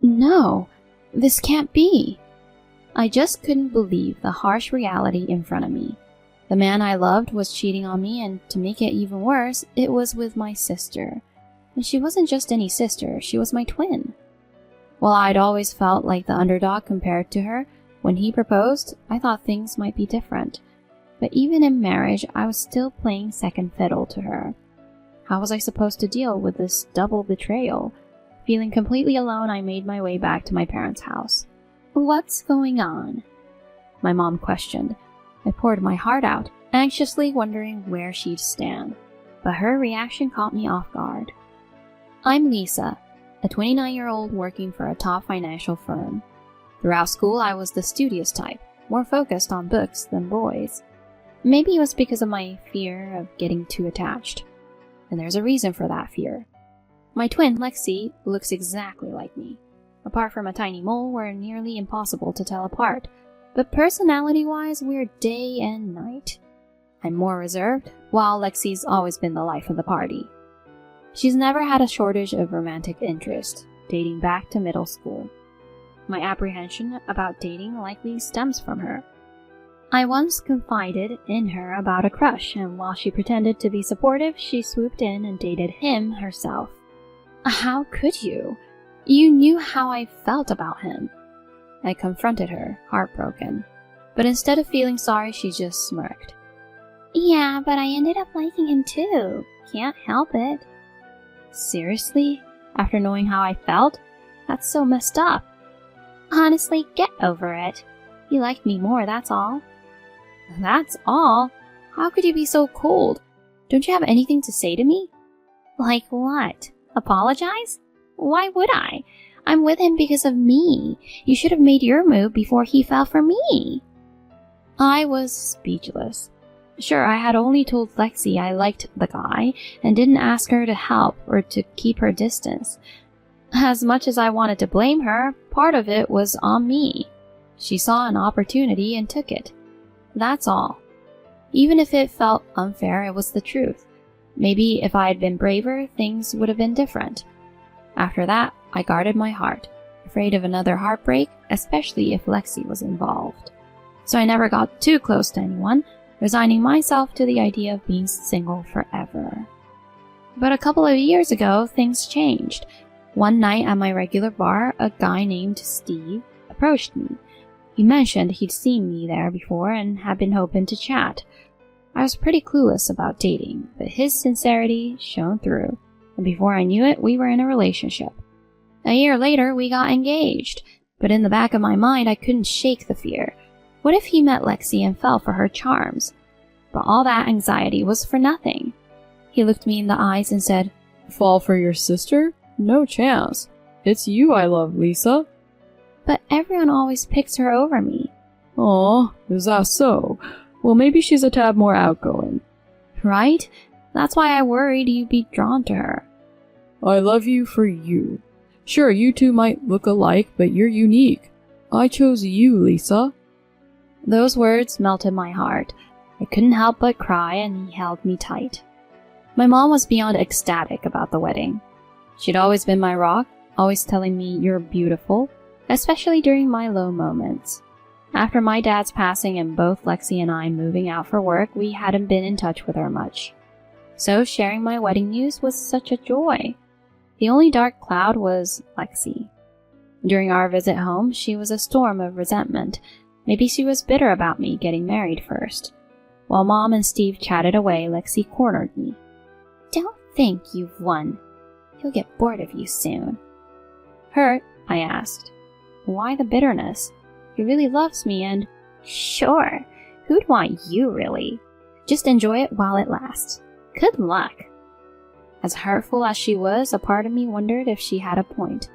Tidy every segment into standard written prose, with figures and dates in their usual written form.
No, this can't be. I just couldn't believe the harsh reality in front of me. The man I loved was cheating on me, and to make it even worse, it was with my sister. And she wasn't just any sister, she was my twin. While I'd always felt like the underdog compared to her, when he proposed, I thought things might be different. But even in marriage, I was still playing second fiddle to her. How was I supposed to deal with this double betrayal? Feeling completely alone, I made my way back to my parents' house. "What's going on?" my mom questioned. I poured my heart out, anxiously wondering where she'd stand. But her reaction caught me off guard. "I'm Lisa, a 29-year-old working for a top financial firm. Throughout school, I was the studious type, more focused on books than boys. Maybe it was because of my fear of getting too attached. And there's a reason for that fear. My twin, Lexi, looks exactly like me. Apart from a tiny mole, we're nearly impossible to tell apart. But personality-wise, we're day and night. I'm more reserved, while Lexi's always been the life of the party. She's never had a shortage of romantic interest, dating back to middle school. My apprehension about dating likely stems from her. I once confided in her about a crush, and while she pretended to be supportive, she swooped in and dated him herself. How could you? You knew how I felt about him. I confronted her, heartbroken. But instead of feeling sorry, she just smirked. Yeah, but I ended up liking him too. Can't help it. Seriously? After knowing how I felt? That's so messed up. Honestly, get over it. He liked me more, that's all. That's all? How could you be so cold? Don't you have anything to say to me? Like what? Apologize? Why would I? I'm with him because of me. You should have made your move before he fell for me. I was speechless. Sure, I had only told Lexi I liked the guy and didn't ask her to help or to keep her distance. As much as I wanted to blame her, part of it was on me. She saw an opportunity and took it. That's all. Even if it felt unfair, it was the truth. Maybe if I had been braver, things would have been different. After that, I guarded my heart, afraid of another heartbreak, especially if Lexi was involved. So I never got too close to anyone, resigning myself to the idea of being single forever. But a couple of years ago, things changed. One night at my regular bar, a guy named Steve approached me. He mentioned he'd seen me there before and had been hoping to chat. I was pretty clueless about dating, but his sincerity shone through, and before I knew it, we were in a relationship. A year later, we got engaged, but in the back of my mind, I couldn't shake the fear. What if he met Lexi and fell for her charms? But all that anxiety was for nothing. He looked me in the eyes and said, "Fall for your sister? No chance. It's you I love, Lisa." "But everyone always picks her over me." Aw, is that so? Well, maybe she's a tad more outgoing. Right? That's why I worried you'd be drawn to her. I love you for you. Sure, you two might look alike, but you're unique. I chose you, Lisa. Those words melted my heart. I couldn't help but cry, and he held me tight. My mom was beyond ecstatic about the wedding. She'd always been my rock, always telling me, "You're beautiful," especially during my low moments. After my dad's passing and both Lexi and I moving out for work, we hadn't been in touch with her much. So sharing my wedding news was such a joy. The only dark cloud was Lexi. During our visit home, she was a storm of resentment. Maybe she was bitter about me getting married first. While Mom and Steve chatted away, Lexi cornered me. "Don't think you've won. He'll get bored of you soon." "Hurt?" I asked. "Why the bitterness? He really loves me and—" "Sure. Who'd want you, really? Just enjoy it while it lasts. Good luck." As hurtful as she was, a part of me wondered if she had a point.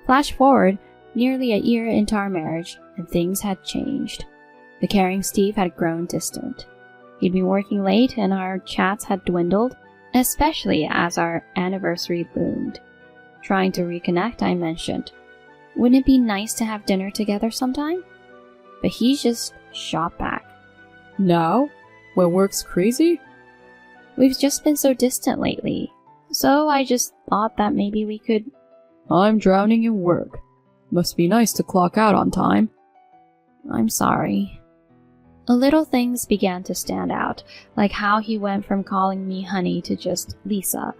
Flash forward, nearly a year into our marriage, and things had changed. The caring Steve had grown distant. He'd been working late, and our chats had dwindled, especially as our anniversary loomed. Trying to reconnect, I mentioned, "Wouldn't it be nice to have dinner together sometime?" But he just shot back. Now? When work's crazy? "We've just been so distant lately, so I just thought that maybe we could—" I'm drowning in work. Must be nice to clock out on time. I'm sorry. Little things began to stand out, like how he went from calling me honey to just Lisa,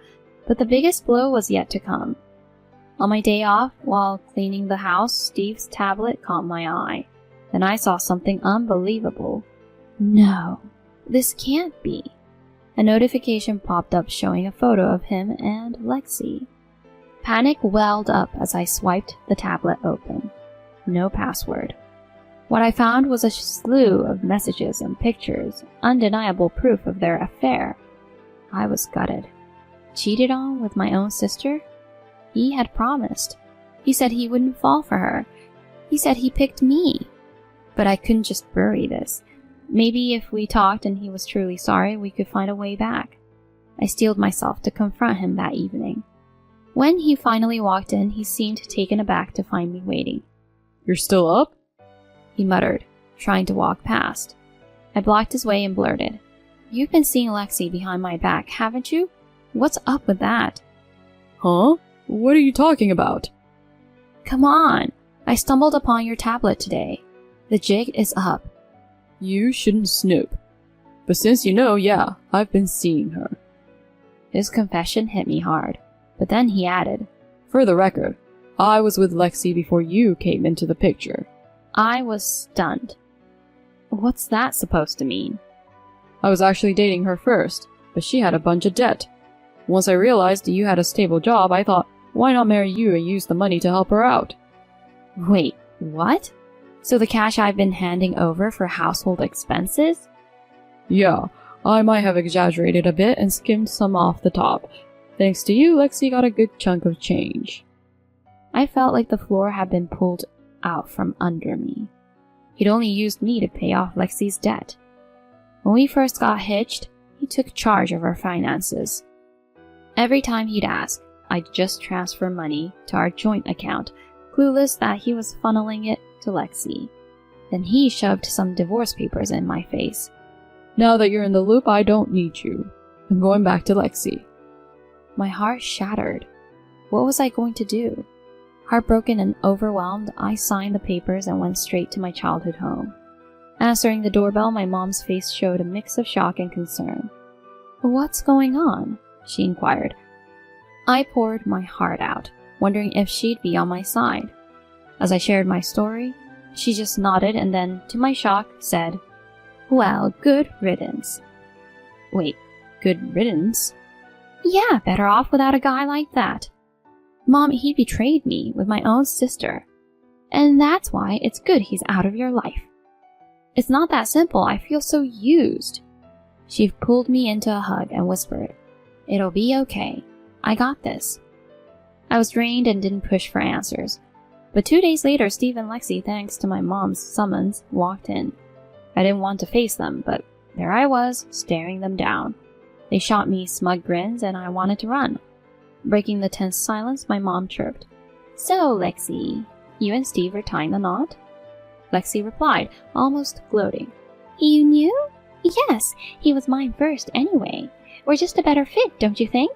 but the biggest blow was yet to come. On my day off, while cleaning the house, Steve's tablet caught my eye. Then I saw something unbelievable. No, this can't be. A notification popped up showing a photo of him and Lexi. Panic welled up as I swiped the tablet open. No password. What I found was a slew of messages and pictures, undeniable proof of their affair. I was gutted. Cheated on with my own sister? He had promised. He said he wouldn't fall for her. He said he picked me. But I couldn't just bury this. Maybe if we talked and he was truly sorry, we could find a way back. I steeled myself to confront him that evening. When he finally walked in, he seemed taken aback to find me waiting. You're still up? He muttered, trying to walk past. I blocked his way and blurted, "You've been seeing Lexi behind my back, haven't you? What's up with that?" Huh? What are you talking about? Come on! I stumbled upon your tablet today. The jig is up. You shouldn't snoop. But since you know, yeah, I've been seeing her. His confession hit me hard, but then he added, For the record, I was with Lexi before you came into the picture. I was stunned. What's that supposed to mean? I was actually dating her first, but she had a bunch of debt. Once I realized you had a stable job, I thought, why not marry you and use the money to help her out? Wait, what? So the cash I've been handing over for household expenses? Yeah, I might have exaggerated a bit and skimmed some off the top. Thanks to you, Lexi got a good chunk of change. I felt like the floor had been pulled out from under me. He'd only used me to pay off Lexi's debt. When we first got hitched, he took charge of our finances. Every time he'd ask, I'd just transfer money to our joint account, clueless that he was funneling it to Lexi. Then he shoved some divorce papers in my face. Now that you're in the loop, I don't need you. I'm going back to Lexi. My heart shattered. What was I going to do? Heartbroken and overwhelmed, I signed the papers and went straight to my childhood home. Answering the doorbell, my mom's face showed a mix of shock and concern. "What's going on?" she inquired. I poured my heart out, wondering if she'd be on my side. As I shared my story, she just nodded and then, to my shock, said, "Well, good riddance." Wait, good riddance? Yeah, better off without a guy like that. Mom, he betrayed me with my own sister. And that's why it's good he's out of your life. It's not that simple. I feel so used. She pulled me into a hug and whispered, "It'll be okay. I got this." I was drained and didn't push for answers. But 2 days later, Steve and Lexi, thanks to my mom's summons, walked in. I didn't want to face them, but there I was, staring them down. They shot me smug grins and I wanted to run. Breaking the tense silence, my mom chirped, "So, Lexi, you and Steve are tying the knot?" Lexi replied, almost gloating, "You knew? Yes, he was mine first anyway. We're just a better fit, don't you think?"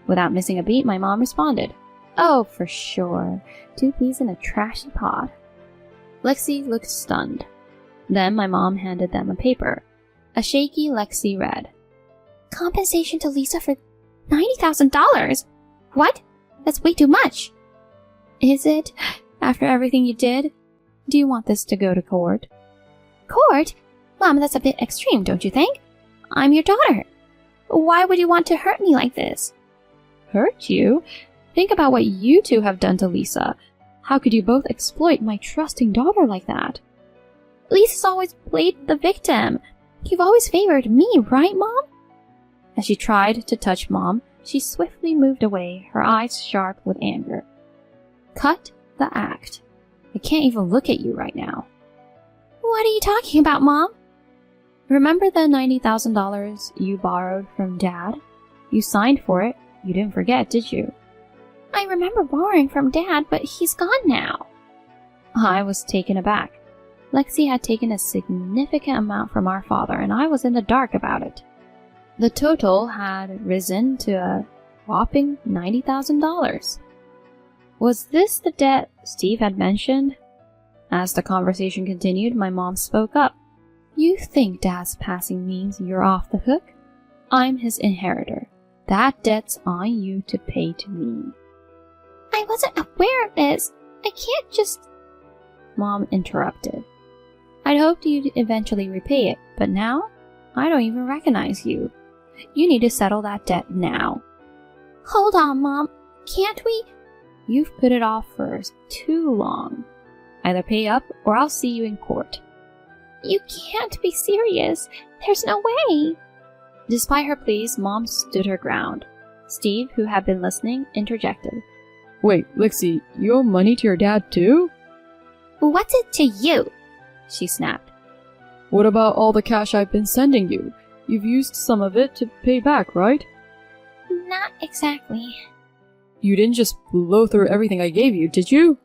Without missing a beat, my mom responded, "Oh, for sure. 2 peas in a trashy pot." Lexi looked stunned. Then my mom handed them a paper. A shaky Lexi read, "Compensation to Lisa for $90,000? What? That's way too much." "Is it? After everything you did? Do you want this to go to court?" "Court? Mom, that's a bit extreme, don't you think? I'm your daughter. Why would you want to hurt me like this?" "Hurt you? Think about what you two have done to Lisa. How could you both exploit my trusting daughter like that?" "Lisa's always played the victim. You've always favored me, right, Mom?" As she tried to touch Mom, she swiftly moved away, her eyes sharp with anger. "Cut the act. I can't even look at you right now." "What are you talking about, Mom?" "Remember the $90,000 you borrowed from Dad? You signed for it. You didn't forget, did you?" "I remember borrowing from Dad, but he's gone now." I was taken aback. Lexi had taken a significant amount from our father, and I was in the dark about it. The total had risen to a whopping $90,000. Was this the debt Steve had mentioned? As the conversation continued, my mom spoke up. You think Dad's passing means you're off the hook? I'm his inheritor. That debt's on you to pay to me. I wasn't aware of this. I can't just... Mom interrupted. I'd hoped you'd eventually repay it, but now I don't even recognize you. You need to settle that debt now. Hold on, Mom. Can't we? You've put it off for too long. Either pay up or I'll see you in court. You can't be serious. There's no way. Despite her pleas, Mom stood her ground. Steve, who had been listening, interjected. Wait, Lexi, you owe money to your dad too? What's it to you? She snapped. What about all the cash I've been sending you? You've used some of it to pay back, right? Not exactly. You didn't just blow through everything I gave you, did you?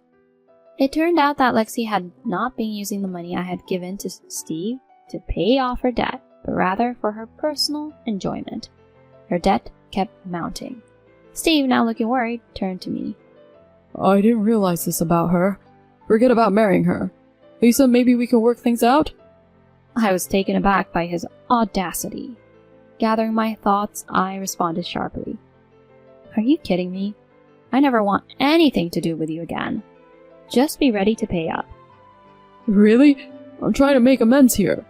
It turned out that Lexi had not been using the money I had given to Steve to pay off her debt, but rather for her personal enjoyment. Her debt kept mounting. Steve, now looking worried, turned to me. I didn't realize this about her. Forget about marrying her. Lisa, maybe we can work things out? I was taken aback by his audacity. Gathering my thoughts, I responded sharply. Are you kidding me? I never want anything to do with you again. Just be ready to pay up. Really? I'm trying to make amends here.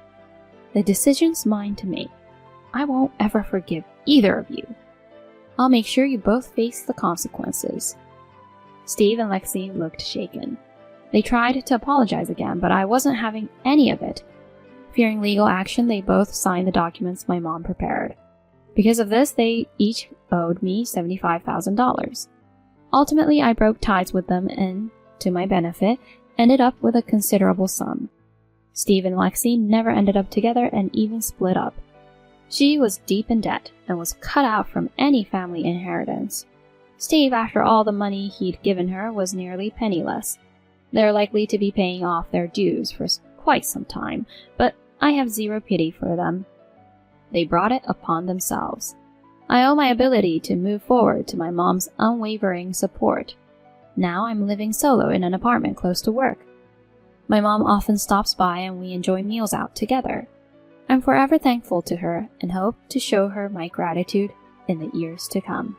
The decision's mine to make. I won't ever forgive either of you. I'll make sure you both face the consequences. Steve and Lexi looked shaken. They tried to apologize again, but I wasn't having any of it. Fearing legal action, they both signed the documents my mom prepared. Because of this, they each owed me $75,000. Ultimately, I broke ties with them and, to my benefit, ended up with a considerable sum. Steve and Lexi never ended up together and even split up. She was deep in debt and was cut out from any family inheritance. Steve, after all the money he'd given her, was nearly penniless. They're likely to be paying off their dues for quite some time, but I have zero pity for them. They brought it upon themselves. I owe my ability to move forward to my mom's unwavering support. Now I'm living solo in an apartment close to work. My mom often stops by and we enjoy meals out together. I'm forever thankful to her and hope to show her my gratitude in the years to come.